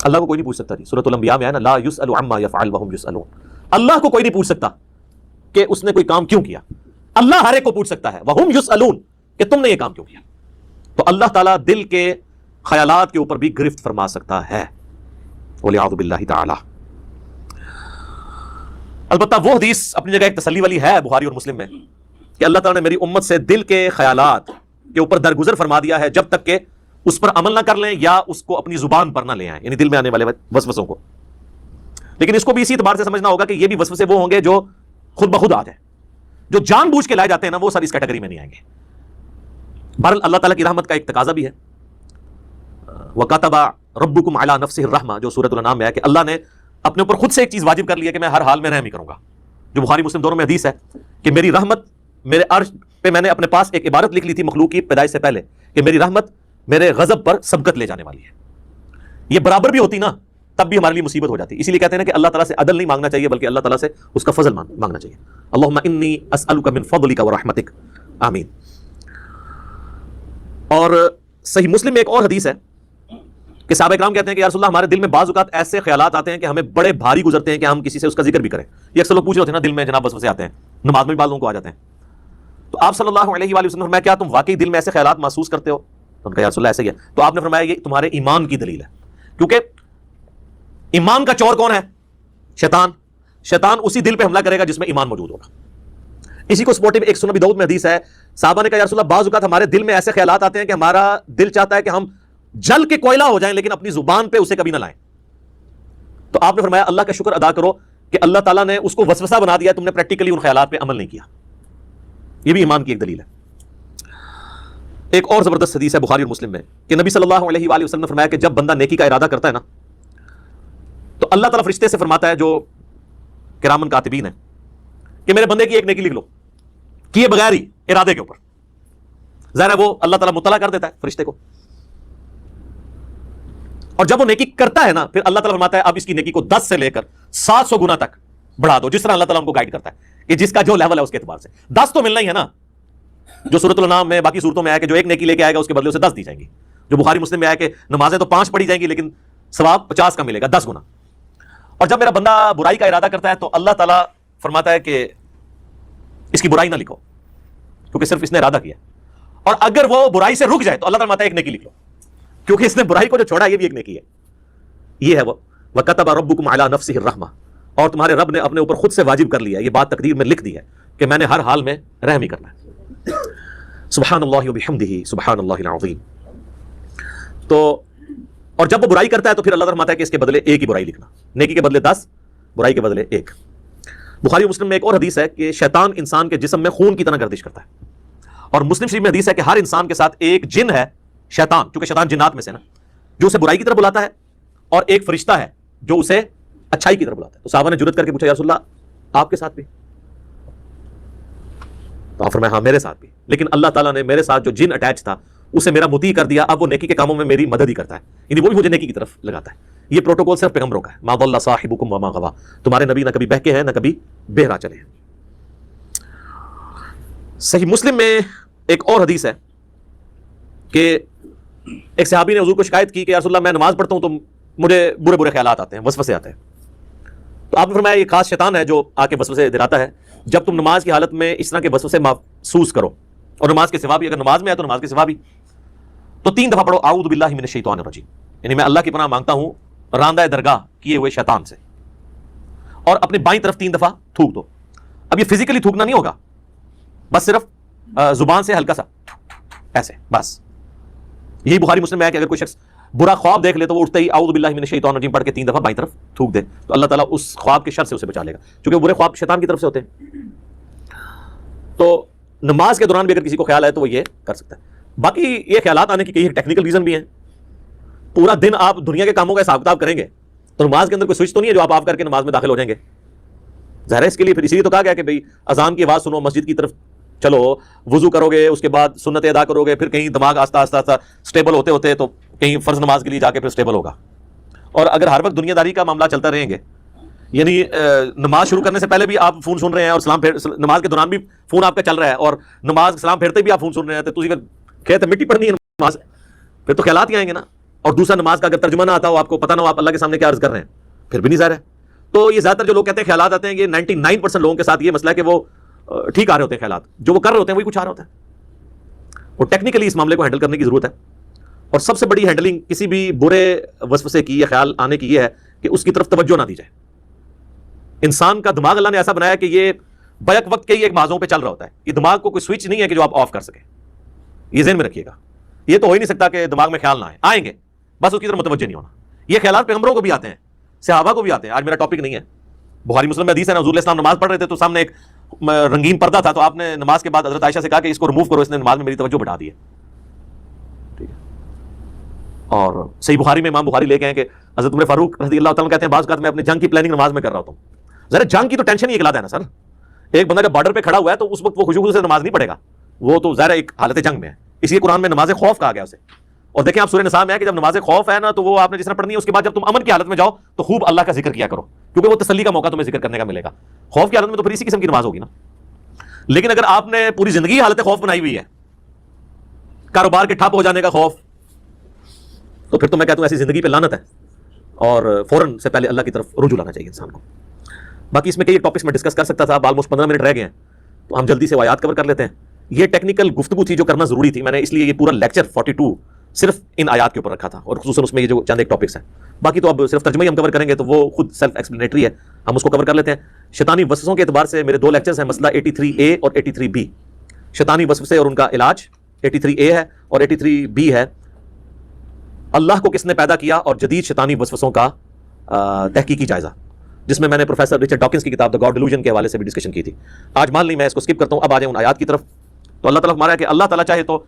اللہ کو کوئی نہیں پوچھ سکتا جی, سورۃ الانبیاء میں ہے نا لا یسأل عما یفعل وهم یسألون. اللہ کو کوئی نہیں پوچھ سکتا کہ اس نے کوئی کام کیوں کیا, اللہ ہر ایک کو پوچھ سکتا ہے وهم یسألون کہ تم نے یہ کام کیوں کیا. تو اللہ تعالیٰ دل کے خیالات کے اوپر بھی گرفت فرما سکتا ہے, والعیاذ باللہ تعالی. البتہ وہ حدیث اپنی جگہ ایک تسلی والی ہے بخاری اور مسلم میں کہ اللہ تعالیٰ نے میری امت سے دل کے خیالات کے اوپر درگزر فرما دیا ہے جب تک کہ اس پر عمل نہ کر لیں یا اس کو اپنی زبان پر نہ لے آئیں, یعنی دل میں آنے والے وسوسوں کو. لیکن اس کو بھی اسی اعتبار سے سمجھنا ہوگا کہ یہ بھی وسوسے وہ ہوں گے جو خود بخود آ جائیں, جو جان بوجھ کے لائے جاتے ہیں نا وہ سب اس کیٹیگری میں نہیں آئیں گے. بہرحال اللہ تعالیٰ کی رحمت کا ایک تقاضا بھی ہے, وَكَتَبَ رَبُّكُمْ عَلَى نَفْسِهِ الرَّحْمَةَ جو سورۃ الانعام میں ہے کہ اللہ نے اپنے اوپر خود سے ایک چیز واجب کر لی ہے کہ میں ہر حال میں رحم ہی کروں گا, جو بخاری مسلم دونوں میں حدیث ہے کہ میری رحمت میرے عرش پہ, میں نے اپنے پاس ایک عبارت لکھ لی تھی مخلوق کی پیدائش سے پہلے کہ میری رحمت میرے غضب پر سبقت لے جانے والی ہے. یہ برابر بھی ہوتی نا تب بھی ہمارے لیے مصیبت ہو جاتی. اسی لیے کہتے ہیں نا کہ اللہ تعالیٰ سے عدل نہیں مانگنا چاہیے بلکہ اللہ تعالیٰ سے اس کا فضل مانگنا چاہیے. اللہم انی اسألک من فضلک ورحمتک, آمین. اور صحیح مسلم میں ایک اور حدیث ہے کہ صحابہ کرام کہتے ہیں کہ یا رسول اللہ ہمارے دل میں بعض اوقات ایسے خیالات آتے ہیں کہ ہمیں بڑے بھاری گزرتے ہیں کہ ہم کسی سے اس کا ذکر بھی کریں. یہ اکثر لوگ پوچھ رہے تھے نا دل میں جناب وسوسے آتے ہیں, نماز میں بھی بعض لوگوں کو آ جاتے ہیں. تو آپ صلی اللہ علیہ وآلہ وسلم نے فرمایا کیا تم واقعی دل میں ایسے خیالات محسوس کرتے ہو؟ تو ان کا یا رسول اللہ ایسے ہی ہے. تو آپ نے فرمایا یہ تمہارے ایمان کی دلیل ہے, کیونکہ ایمان کا چور کون ہے؟ شیطان. شیطان اسی دل پہ حملہ کرے گا جس میں ایمان موجود ہوگا. اسی کو سپورٹو ایک سنن ابی داؤد میں حدیث ہے, صحابہ نے کہا یا رسول اللہ بعض اوقات ہمارے دل میں ایسے خیالات آتے ہیں کہ ہمارا دل چاہتا ہے کہ ہم جل کے کوئلہ ہو جائیں لیکن اپنی زبان پہ اسے کبھی نہ لائیں. تو آپ نے فرمایا اللہ کا شکر ادا کرو کہ اللہ تعالیٰ نے اس کو وسوسہ بنا دیا, تم نے پریکٹیکلی ان خیالات پہ عمل نہیں کیا. یہ بھی ایمان کی ایک دلیل ہے. ایک اور زبردست حدیث ہے بخاری اور مسلم میں کہ نبی صلی اللہ علیہ وآلہ وسلم نے فرمایا کہ جب بندہ نیکی کا ارادہ کرتا ہے نا تو اللہ تعالیٰ فرشتے سے فرماتا ہے جو کرامن کاتبین ہیں کہ میرے بندے کی ایک نیکی لکھ لو، کیے بغیر ہی ارادے کے اوپر. ظاہر ہے وہ اللہ تعالیٰ مطلع کر دیتا ہے فرشتے کو، اور جب وہ نیکی کرتا ہے نا پھر اللہ تعالیٰ فرماتا ہے اب اس کی نیکی کو 10 سے لے کر 700 گنا تک بڑھا دو، جس طرح اللہ تعالیٰ ان کو گائیڈ کرتا ہے کہ جس کا جو لیول ہے اس کے اعتبار سے. 10 تو ملنا ہی ہے نا، جو سورۃ الانعام میں باقی صورتوں میں آیا کہ جو ایک نیکی لے کے آئے گا اس کے بدلے اسے 10 دی جائیں گی. جو بخاری مسلم میں آیا کہ نمازیں تو 5 پڑھی جائیں گی لیکن ثواب 50 کا ملے گا، 10 گنا. اور جب میرا بندہ برائی کا ارادہ کرتا ہے تو اللہ تعالیٰ فرماتا ہے کہ اس کی برائی نہ لکھو کیونکہ صرف اس نے ارادہ کیا، اور اگر وہ برائی سے رک جائے تو اللہ تعالیٰ فرماتا ہے ایک نیکی لکھ لو کیونکہ اس نے برائی کو جو چھوڑا یہ بھی ایک نیکی ہے. یہ ہے وہ وَكَتَبَ رَبُّكُمْ عَلَى نَفْسِهِ الرَّحْمَةَ، اور تمہارے رب نے اپنے اوپر خود سے واجب کر لیا، یہ بات تقدیر میں لکھ دی ہے کہ میں نے ہر حال میں رحم ہی کرنا ہے. سبحان اللہ وبحمدہ سبحان اللہ العظیم. تو اور جب وہ برائی کرتا ہے تو پھر اللہ تعالیٰ فرماتا ہے کہ اس کے بدلے ایک ہی برائی لکھنا، نیکی کے بدلے 10، برائی کے بدلے 1. بخاری مسلم میں ایک اور حدیث ہے کہ شیطان انسان کے جسم میں خون کی طرح گردش کرتا ہے، اور مسلم شریف میں حدیث ہے کہ ہر انسان کے ساتھ ایک جن ہے شیطان، چونکہ شیطان جنات میں سے نا، جو اسے برائی کی طرف بلاتا ہے، اور ایک فرشتہ ہے جو اسے اچھائی کی طرف بلاتا ہے. تو صحابہ نے جرأت کر کے پوچھا یا رسول اللہ آپ کے ساتھ بھی؟ تو آپ فرمایا ہاں میرے ساتھ بھی، لیکن اللہ تعالیٰ نے میرے ساتھ جو جن اٹیچ تھا اسے میرا مطیع کر دیا، اب وہ نیکی کے کاموں میں میری مدد ہی کرتا ہے، یعنی وہ بھی مجھے نیکی کی طرف لگاتا ہے. یہ پروٹوکول صرف پیغمبروں کا ہے. ما ضل صاحبکم وما غوا، تمہارے نبی نہ کبھی بہکے ہیں نہ کبھی بہرا چلے ہیں. صحیح مسلم میں ایک اور حدیث ہے کہ ایک صحابی نے حضور کو شکایت کی کہ یا رسول اللہ میں نماز پڑھتا ہوں تو مجھے برے برے خیالات آتے ہیں، وسوسے آتے ہیں. تو آپ نے فرمایا یہ خاص شیطان ہے جو آ کے وسوسے دلاتا ہے. جب تم نماز کی حالت میں اس طرح کے وسوسے محسوس کرو، اور نماز کے سوا بھی، اگر نماز میں ہے تو نماز کے سوا بھی، تو 3 دفعہ پڑھو اعوذ باللہ من الشیطان الرجیم، یعنی میں اللہ کی پناہ مانگتا ہوں راندہ درگاہ کیے ہوئے شیطان سے، اور اپنے بائیں طرف 3 دفعہ تھوک دو. اب یہ فزیکلی تھوکنا نہیں ہوگا، بس صرف زبان سے ہلکا سا ایسے بس. یہی بخاری مسلم میں ہے کہ اگر کوئی شخص برا خواب دیکھ لے تو وہ اٹھتے ہی اعوذ باللہ من الشیطان الرجیم پڑھ کے 3 دفعہ بائیں طرف تھوک دے تو اللہ تعالیٰ اس خواب کے شر سے اسے بچا لے گا، کیونکہ برے خواب شیطان کی طرف سے ہوتے ہیں. تو نماز کے دوران بھی اگر کسی کو خیال آئے تو وہ یہ کر سکتا ہے. باقی یہ خیالات آنے کی کئی ٹیکنیکل ریزن بھی ہیں. پورا دن آپ دنیا کے کاموں کا حساب کتاب کریں گے تو نماز کے اندر کوئی سوئچ تو نہیں ہے جو آپ آف کر کے نماز میں داخل ہو جائیں گے. ظاہر ہے اس کے لیے پھر اسی لیے تو کہا گیا کہ بھئی اذان کی آواز سنو، مسجد کی طرف چلو، وضو کرو گے، اس کے بعد سنتیں ادا کرو گے، پھر کہیں دماغ آہستہ آہستہ سٹیبل ہوتے ہوتے تو کہیں فرض نماز کے لیے جا کے پھر سٹیبل ہوگا. اور اگر ہر وقت دنیا داری کا معاملہ چلتا رہیں گے، یعنی نماز شروع کرنے سے پہلے بھی آپ فون سن رہے ہیں اور نماز کے دوران بھی فون آپ کا چل رہا ہے، اور نماز سلام پھیرتے بھی آپ فون سن رہے ہیں، تو تسی کہتے مٹی پڑنی ہے نماز، پھر تو خیالات ہی آئیں گے نا. اور دوسرا نماز کا اگر ترجمہ نہ آتا ہو، آپ کو پتہ نہ ہو آپ اللہ کے سامنے کیا عرض کر رہے ہیں، پھر بھی نہیں ظاہر ہے. تو یہ زیادہ تر جو لوگ کہتے ہیں خیالات آتے ہیں، یہ 99% لوگوں کے ساتھ یہ مسئلہ ہے کہ وہ ٹھیک آ رہے ہوتے ہیں خیالات، جو وہ کر رہے ہوتے ہیں وہی کچھ آ رہا ہوتا ہے. اور ٹیکنیکلی اس معاملے کو ہینڈل کرنے کی ضرورت ہے. اور سب سے بڑی ہینڈلنگ کسی بھی برے وسوسے کی یا خیال آنے کی یہ ہے کہ اس کی طرف توجہ نہ دی جائے. انسان کا دماغ اللہ نے ایسا بنایا کہ یہ بیک وقت کے ہی ایک محاذوں پہ چل رہا ہوتا ہے. یہ دماغ کو کوئی سوئچ نہیں ہے کہ جو آپ آف کر سکیں. یہ ذہن میں رکھیے گا. یہ تو ہو ہی نہیں سکتا کہ دماغ میں خیال نہ آئیں گے، بس اس کی طرف متوجہ نہیں ہونا. یہ خیالات پیغمبروں کو بھی آتے ہیں، صحابہ کو بھی آتے ہیں. آج میرا ٹاپک نہیں ہے. بخاری مسلم میں حدیث ہے نا، حضور علیہ السلام نماز پڑھ رہے تھے تو سامنے ایک رنگین پردہ تھا، تو آپ نے نماز کے بعد حضرت عائشہ سے کہا کہ اس کو ریموو کرو، اس نے نماز میں میری توجہ بٹھا دی ہے. ٹھیک ہے. اور صحیح بخاری میں امام بخاری لے کے ہیں کہ حضرت عمر فاروق رضی اللہ تعالیٰ کہتے ہیں بعض اوقات میں اپنی جنگ کی پلاننگ نماز میں کر رہا ہوتا ہوں. ذرا جنگ کی تو ٹینشن ہی اکلاتا ہے نا سر. ایک بندہ جب بارڈر پہ کھڑا ہوا ہے تو اس وقت وہ خوشی سے نماز نہیں پڑھے گا، وہ تو ظاہر ایک حالت جنگ میں ہے. اس لیے قرآن میں نماز خوف کہا گیا اسے. اور دیکھیں آپ سورہ نساء میں ہے کہ جب نماز خوف ہے نا تو وہ آپ نے جس طرح پڑھنی ہے، اس کے بعد جب تم امن کی حالت میں جاؤ تو خوب اللہ کا ذکر کیا کرو، کیونکہ وہ تسلی کا موقع تمہیں ذکر کرنے کا ملے گا. خوف کی حالت میں تو پھر اسی قسم کی نماز ہوگی نا. لیکن اگر آپ نے پوری زندگی حالت خوف بنائی ہوئی ہے، کاروبار کے ٹھپ ہو جانے کا خوف، تو پھر تو میں کہتا ہوں ایسی زندگی پہ لعنت ہے، اور فوراً سے پہلے اللہ کی طرف رجوع لانا چاہیے انسان کو. باقی اس میں کئی ٹاپکس میں ڈسکس کر سکتا تھا، آلموسٹ 15 منٹ رہ گئے ہیں تو ہم جلدی سے آیات کور کر لیتے ہیں. یہ ٹیکنیکل گفتگو تھی جو کرنا ضروری تھی، میں نے اس لیے یہ پورا لیکچر 42 صرف ان آیات کے اوپر رکھا تھا، اور خصوصاً اس میں یہ جو چند ایک ٹاپکس ہیں. باقی تو اب صرف ترجمہ ہی ہم کور کریں گے تو وہ خود سیلف ایکسپلینیٹری ہے، ہم اس کو کور کر لیتے ہیں. شیطانی وسوسوں کے اعتبار سے میرے 2 لیکچرز ہیں، مسئلہ 83A اور 83B. شیطانی وسوسے اور ان کا علاج 83A ہے، اور 83B ہے اللہ کو کس نے پیدا کیا اور جدید شیطانی وسوسوں کا تحقیقی جائزہ، جس میں نے پروفیسر ریچرڈ ڈاکنز کی کتاب دا گاڈ ڈیلوژن کے حوالے سے بھی ڈسکشن کی تھی. آج مان لی میں اس کو اسکپ کرتا ہوں، اب آ جائیں ان آیات کی طرف. تو اللہ تعالیٰ ہمارا ہے کہ اللہ تعالیٰ چاہے تو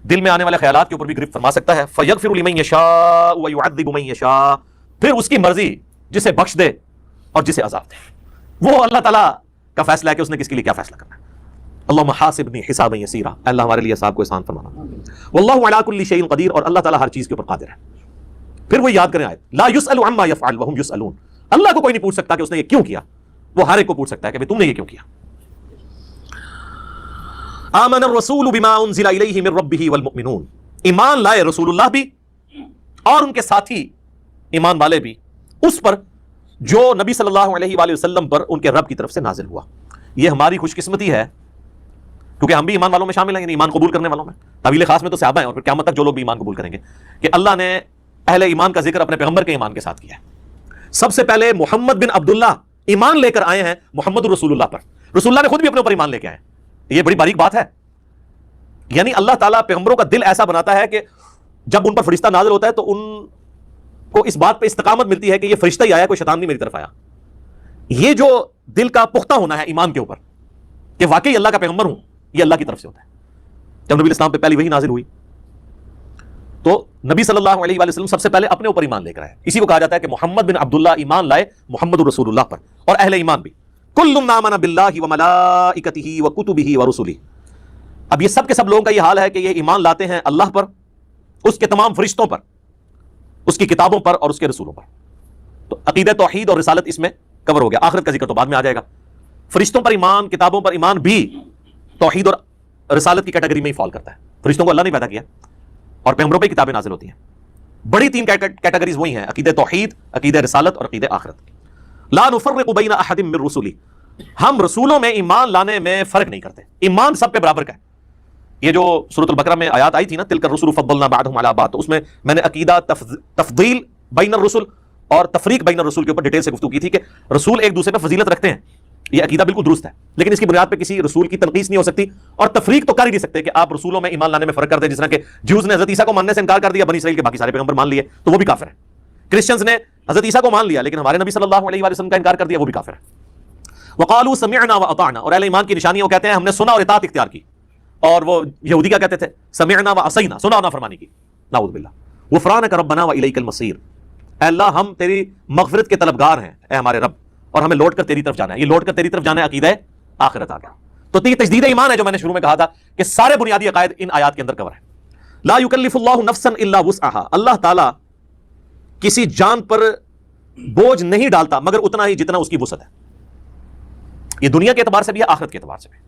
دل میں آنے والے خیالات کے اوپر بھی گرفت فرما سکتا ہے. فَيَغْفِرُ لِمَن يَشَاءُ وَيُعَذِّبُ مَن يَشَاءُ, پھر اس کی مرضی جسے بخش دے اور جسے عذاب دے. وہ اللہ تعالیٰ کا فیصلہ ہے کہ اس نے کس کے لیے کیا فیصلہ کرنا ہے. اللہم حاسبنی حسابا یسیرا, اللہ ہمارے لیے حساب کو آسان فرمانا. واللہ علی کل شیء قدیر, اور اللہ تعالیٰ ہر چیز کے اوپر قادر ہے. پھر وہ یاد کریں آیت, لا یسأل عما یفعل وہم یسألون, اللہ کو کوئی نہیں پوچھ سکتا کہ اس نے یہ کیوں کیا, وہ ہر ایک کو پوچھ سکتا ہے کہ تم نے یہ کیوں کیا. آمن الرسول بما انزل الیہ من ربہ والمؤمنون, ایمان لائے رسول اللہ بھی اور ان کے ساتھی ایمان والے بھی اس پر جو نبی صلی اللہ علیہ وآلہ وسلم پر ان کے رب کی طرف سے نازل ہوا. یہ ہماری خوش قسمتی ہے کیونکہ ہم بھی ایمان والوں میں شامل ہیں, یعنی ایمان قبول کرنے والوں میں. طویل خاص میں تو صحابہ ہیں, اور پھر قیامت تک جو لوگ بھی ایمان قبول کریں گے, کہ اللہ نے اہل ایمان کا ذکر اپنے پیغمبر کے ایمان کے ساتھ کیا ہے. سب سے پہلے محمد بن عبداللہ ایمان لے کر آئے ہیں محمد رسول اللہ پر. رسول اللہ نے خود بھی اپنے اوپر ایمان لے کے آئے. یہ بڑی باریک بات ہے. یعنی اللہ تعالیٰ پیغمبروں کا دل ایسا بناتا ہے کہ جب ان پر فرشتہ نازل ہوتا ہے تو ان کو اس بات پہ استقامت ملتی ہے کہ یہ فرشتہ ہی آیا, کوئی شیطان نہیں میری طرف آیا. یہ جو دل کا پختہ ہونا ہے ایمان کے اوپر کہ واقعی اللہ کا پیغمبر ہوں, یہ اللہ کی طرف سے ہوتا ہے. جب نبی اسلام پہ پہلی وحی نازل ہوئی تو نبی صلی اللہ علیہ وآلہ وسلم سب سے پہلے اپنے اوپر ایمان لے کر آئے. اسی کو کہا جاتا ہے کہ محمد بن عبداللہ ایمان لائے محمد رسول اللہ پر, اور اہل ایمان بھی. کل آمن باللہ وملائکتہ وکتبہ ورسلہ. اب یہ سب کے سب لوگوں کا یہ حال ہے کہ یہ ایمان لاتے ہیں اللہ پر, اس کے تمام فرشتوں پر, اس کی کتابوں پر اور اس کے رسولوں پر. تو عقیدہ توحید اور رسالت اس میں کور ہو گیا. آخرت کا ذکر تو بعد میں آ جائے گا. فرشتوں پر ایمان, کتابوں پر ایمان بھی توحید اور رسالت کی کیٹیگری میں ہی فال کرتا ہے. فرشتوں کو اللہ نے پیدا کیا اور پیغمبروں پہ کتابیں نازل ہوتی ہیں. بڑی تین کیٹیگریز وہی ہیں, عقیدہ توحید, عقیدہ رسالت اور عقیدہ آخرت. لا نفرق بین احد من رسلی, ہم رسولوں میں ایمان لانے میں فرق نہیں کرتے, ایمان سب پہ برابر کا ہے. یہ جو سورۃ البقرہ میں آیات آئی تھی نا, تلک الرسل فضلنا بعضهم علی بعض, تو اس میں میں نے عقیدہ تفضیل بین الرسل اور تفریق بین الرسل کے اوپر ڈیٹیل سے گفتگو کی تھی کہ رسول ایک دوسرے پہ فضیلت رکھتے ہیں. یہ عقیدہ بالکل درست ہے, لیکن اس کی بنیاد پہ کسی رسول کی تنقیص نہیں ہو سکتی, اور تفریق تو کر ہی نہیں سکتے کہ آپ رسولوں میں ایمان لانے میں فرق کر دیں. جس طرح کہ جیوز نے حضرت عیسیٰ کو ماننے سے انکار کر دیا, بنی اسرائیل کے باقی سارے پیغمبر مان لیے تو وہ بھی کافر ہیں. کرسچنز نے حضرت عیسیٰ کو مان لیا لیکن ہمارے نبی صلی اللہ علیہ وآلہ وسلم کا انکار کر دیا, وہ بھی کافر ہے. وقالوا سمعنا واطعنا, اور اہل ایمان کی نشانی وہ کہتے ہیں ہم نے سنا اور اطاعت اختیار کی. اور وہ یہودی کیا کہتے تھے, سمعنا وعصینا, سنا اور نافرمانی کی. نعوذ باللہ. غفرانک ربنا والیک المصیر, اے اللہ ہم تیری مغفرت کے طلبگار ہیں اے ہمارے رب, اور ہمیں لوٹ کر تیری طرف جانا ہے. یہ لوٹ کر تیری طرف جانا ہے عقیدہ آخرت آ گیا. تو یہ تجدید ایمان ہے جو میں نے شروع میں کہا تھا کہ سارے بنیادی عقائد ان آیات کے اندر کور ہے. لا یکلف اللہ نفسا الا وسعها, اللہ تعالیٰ کسی جان پر بوجھ نہیں ڈالتا مگر اتنا ہی جتنا اس کی وسعت ہے. یہ دنیا کے اعتبار سے بھی ہے, آخرت کے اعتبار سے بھی.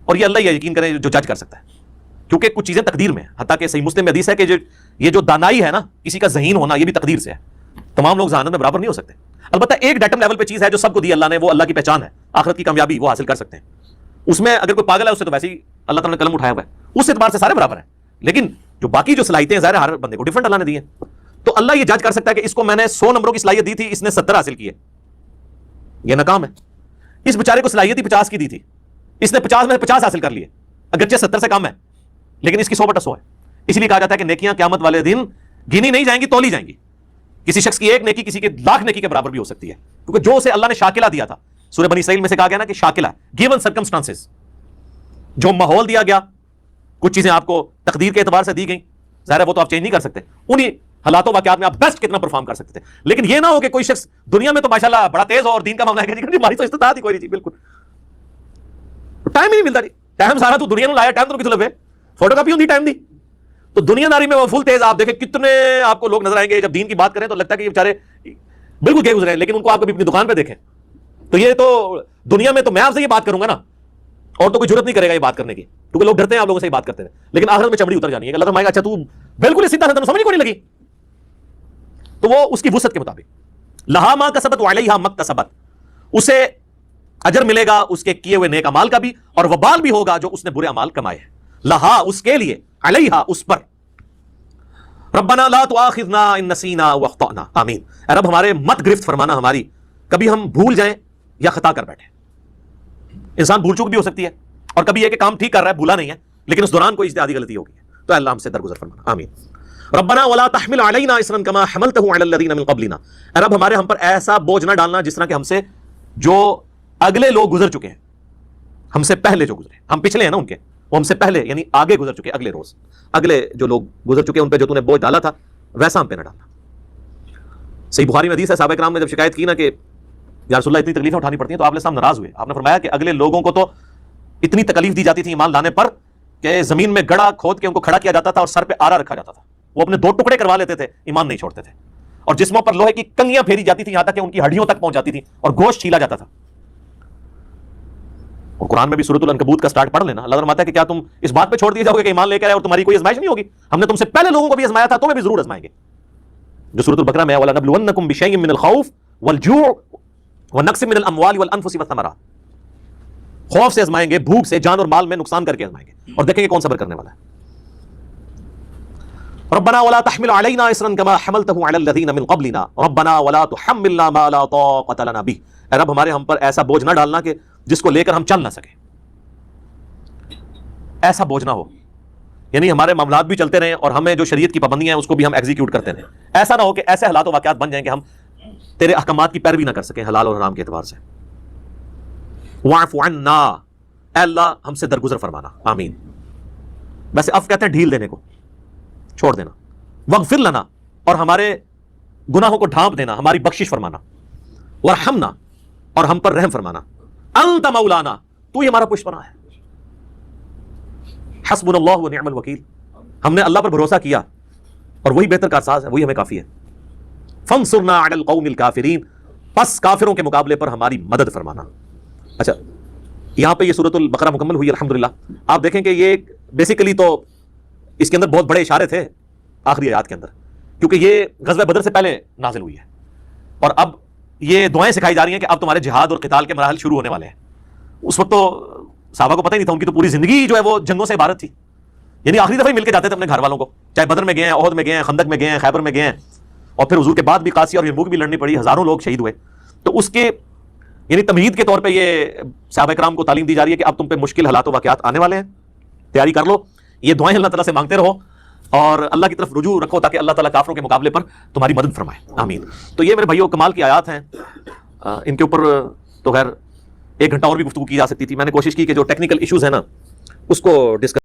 اور یہ اللہ یہ یقین کرے جو جج کر سکتا ہے, کیونکہ کچھ چیزیں تقدیر میں ہیں. حتیٰ کہ صحیح مسلم میں حدیث ہے کہ یہ جو دانائی ہے نا, کسی کا ذہین ہونا, یہ بھی تقدیر سے ہے. تمام لوگ ذہانت میں برابر نہیں ہو سکتے. البتہ ایک ڈیٹم لیول پہ چیز ہے جو سب کو دی اللہ نے, وہ اللہ کی پہچان ہے, آخرت کی کامیابی وہ حاصل کر سکتے ہیں. اس میں اگر کوئی پاگل ہے اس سے تو ویسے ہی اللہ تعالیٰ نے قلم اٹھایا ہوا ہے, اس اعتبار سے سارے برابر ہیں. لیکن جو باقی جو صلاحیتیں ظاہر ہر بندے کو ڈفرنٹ اللہ نے دی ہیں, تو اللہ یہ جج کر سکتا ہے کہ اس کو میں نے 100 نمبروں کی صلاحیت دی تھی, اس نے 70 حاصل کی ہے, یہ ناکام ہے. اس بیچارے کو صلاحیت ہی 50 کی دی تھی, اس نے 50 میں 50 حاصل کر لیے, اگرچہ 70 سے کم ہے لیکن اس کی 100/100 ہے. اس لیے کہا جاتا ہے کہ نیکیاں قیامت والے دن گنی نہیں جائیں گی, تولی جائیں گی. کسی شخص کی ایک نیکی کسی کے لاکھ نیکی کے برابر بھی ہو سکتی ہے, کیونکہ جو اسے اللہ نے شاکلہ دیا تھا, سورہ بنی اسرائیل میں سے کہا گیا نا کہ شاکلہ, گیون سرکمسٹانسز, جو ماحول دیا گیا, کچھ چیزیں آپ کو تقدیر کے اعتبار سے دی گئیں, ظاہر ہے وہ تو آپ چینج نہیں کر سکتے, انہی حالات و واقعات میں آپ بیسٹ کتنا پرفارم کر سکتے تھے. لیکن یہ نہ ہو کہ کوئی شخص دنیا میں تو ماشاءاللہ بڑا تیز ہو اور دین کا معاملہ ہے کہ ہماری تو استطاعت ہی کوئی نہیں تھی, بالکل ٹائم ہی نہیں ملتا. ٹائم سارا تو دنیا میں لایا, ٹائم تو کتنے لگے, فوٹو کاپی ہوتی ٹائم دی. تو دنیا داری میں وہ فل تیز, آپ دیکھیں کتنے آپ کو لوگ نظر آئیں گے جب دین کی بات کریں تو لگتا ہے کہ یہ بیچارے بالکل گئے گزرے ہیں, لیکن ان کو آپ کبھی اپنی دکان پہ دیکھیں تو یہ تو دنیا میں تو میں آپ سے یہ بات کروں گا نا, اور تو کوئی ضرورت نہیں کرے گا یہ بات کرنے کی, کیونکہ لوگ ڈرتے ہیں آپ لوگوں سے یہ بات کرتے ہیں. لیکن آخرت میں چمڑی اتر جانی ہے, اللہ فرمائے گا اچھا تو بالکل اسی طرح سمجھ کو نہیں لگی, تو وہ اس کی وسعت کے مطابق لہا ما کسبت وعلیہا ما اکتسبت, اسے اجر ملے گا اس کے کیے ہوئے نیک اعمال کا بھی, اور وبال بھی ہوگا جو اس نے برے اعمال کمائے ہیں. لہا اس کے لیے, علیہا اس پر. ربنا لا تؤاخذنا ان نسینا واخطأنا, آمین. اے رب ہمارے مت گرفت فرمانا ہماری, کبھی ہم بھول جائیں یا خطا کر بیٹھیں. انسان بھول چوک بھی ہو سکتی ہے, اور کبھی یہ کہ کام ٹھیک کر رہا ہے, بھولا نہیں ہے, لیکن اس دوران کوئی اجتہادی غلطی ہوگی, تو اللہ ہم سے درگزر فرمانا, آمین. ربنا ولا تحمل علینا اصرا کما حملته علی الذین من قبلنا, اے رب ہمارے ہم پر ایسا بوجھ نہ ڈالنا جس طرح کہ ہم سے جو اگلے لوگ گزر چکے ہیں, ہم سے پہلے جو گزرے, ہم پچھلے ہیں نا ان کے, وہ ہم سے پہلے یعنی آگے گزر چکے، اگلے روز اگلے جو لوگ گزر چکے ان پہ جو تو نے بوجھ ڈالا تھا ویسا ہم پہ نہ ڈالنا۔ صحیح بخاری میں حدیث ہے، صحابہ کرام نے جب شکایت کی نا کہ یا رسول اللہ اتنی تکلیفیں اٹھانی پڑتی ہیں، تو آپ علیہ السلام ناراض ہوئے۔ آپ نے فرمایا کہ اگلے لوگوں کو تو اتنی تکلیف دی جاتی تھی ایمان لانے پر کہ زمین میں گڑھا کھود کے ان کو کھڑا کیا جاتا تھا اور سر پہ آرا رکھا جاتا تھا، وہ اپنے 2 ٹکڑے کروا لیتے تھے، ایمان نہیں چھوڑتے تھے، اور جسموں پر لوہے کی کنگیاں پھیری جاتی تھی یہاں تک کہ ان کی ہڈیوں تک پہنچ جاتی تھی اور گوشت چھیلا جاتا تھا۔ اور قرآن میں بھی سورۃ العنکبوت کا سٹارٹ پڑھ لینا، اللہ فرماتا ہے کہ کیا تم اس بات پہ چھوڑ دیے جاؤ گے کہ ایمان لے کر آئے اور تمہاری کوئی آزمائش نہیں ہوگی؟ ہم نے تم سے پہلے لوگوں کو بھی آزمایا تھا، تمہیں بھی ضرور آزمائیں گے۔ جو سورۃ البقرہ میں ہے وَلَنَبْلُوَنَّكُمْ بِشَيْءٍ مِّنَ الْخَوْفِ وَالْجُوعِ وَنَقْصٍ مِّنَ الْأَمْوَالِ وَالْأَنفُسِ وَالثَّمَرَاتِ، خوف سے آزمائیں گے، بھوک سے، جان اور مال میں نقصان کر کے آزمائیں گے، اور دیکھیں گے کون صبر کرنے والا ہے۔ ربنا ولا تحمل علينا اصرا كما حملته على الذين من قبلنا ربنا ولا تحملنا ما لا طاقة لنا به، اے رب ہمارے ہم پر ایسا بوجھ نہ ڈالنا کہ جس کو لے کر ہم چل نہ سکیں، ایسا بوجھ نہ ہو، یعنی ہمارے معاملات بھی چلتے رہیں اور ہمیں جو شریعت کی پابندیاں ہیں اس کو بھی ہم ایگزیکیوٹ کرتے رہیں، ایسا نہ ہو کہ ایسے حالات و واقعات بن جائیں کہ ہم تیرے احکامات کی پیروی نہ کر سکیں حلال اور حرام کے اعتبار سے۔ واعف عنا، اے اللہ ہم سے درگزر فرمانا، آمین۔ ویسے عفو کہتے ہیں ڈھیل دینے کو، چھوڑ دینا۔ واغفر لنا، اور ہمارے گناہوں کو ڈھانپ دینا، ہماری بخشش فرمانا۔ وارحمنا، اور ہم پر رحم فرمانا۔ انت مولانا، تو ہی ہمارا پشت پناہ ہے۔ حسبنا اللہ ونعم الوکیل، ہم نے اللہ پر بھروسہ کیا اور وہی بہتر کارساز ہے، وہی ہمیں کافی ہے۔ فانصرنا علی القوم الکافرین، پس کافروں کے مقابلے پر ہماری مدد فرمانا۔ اچھا یہاں پہ یہ سورۃ البقرہ مکمل ہوئی الحمدللہ۔ آپ دیکھیں کہ یہ بیسیکلی تو اس کے اندر بہت بڑے اشارے تھے آخری آیات کے اندر، کیونکہ یہ غزوہ بدر سے پہلے نازل ہوئی ہے، اور اب یہ دعائیں سکھائی جا رہی ہیں کہ اب تمہارے جہاد اور قتال کے مراحل شروع ہونے والے ہیں۔ اس وقت تو صحابہ کو پتہ ہی نہیں تھا، ان کی تو پوری زندگی جو ہے وہ جنگوں سے عبارت تھی، یعنی آخری دفعہ ہی مل کے جاتے تھے اپنے گھر والوں کو، چاہے بدر میں گئے ہیں، احد میں گئے ہیں، خندق میں گئے ہیں، خیبر میں گئے ہیں، اور پھر حضور کے بعد بھی قادسیہ اور یرموک بھی لڑنی پڑی، ہزاروں لوگ شہید ہوئے۔ تو اس کے یعنی تمہید کے طور پہ یہ صحابہ کرام کو تعلیم دی جا رہی ہے کہ اب تم پہ مشکل حالات و واقعات آنے والے ہیں، تیاری کر لو۔ یہ دعائیں اللہ تعالیٰ سے مانگتے رہو اور اللہ کی طرف رجوع رکھو تاکہ اللہ تعالیٰ کافروں کے مقابلے پر تمہاری مدد فرمائے، آمین۔ تو یہ میرے بھائیو کمال کی آیات ہیں، ان کے اوپر تو خیر 1 گھنٹہ اور بھی گفتگو کی جا سکتی تھی، میں نے کوشش کی کہ جو ٹیکنیکل ایشوز ہیں نا اس کو ڈسکس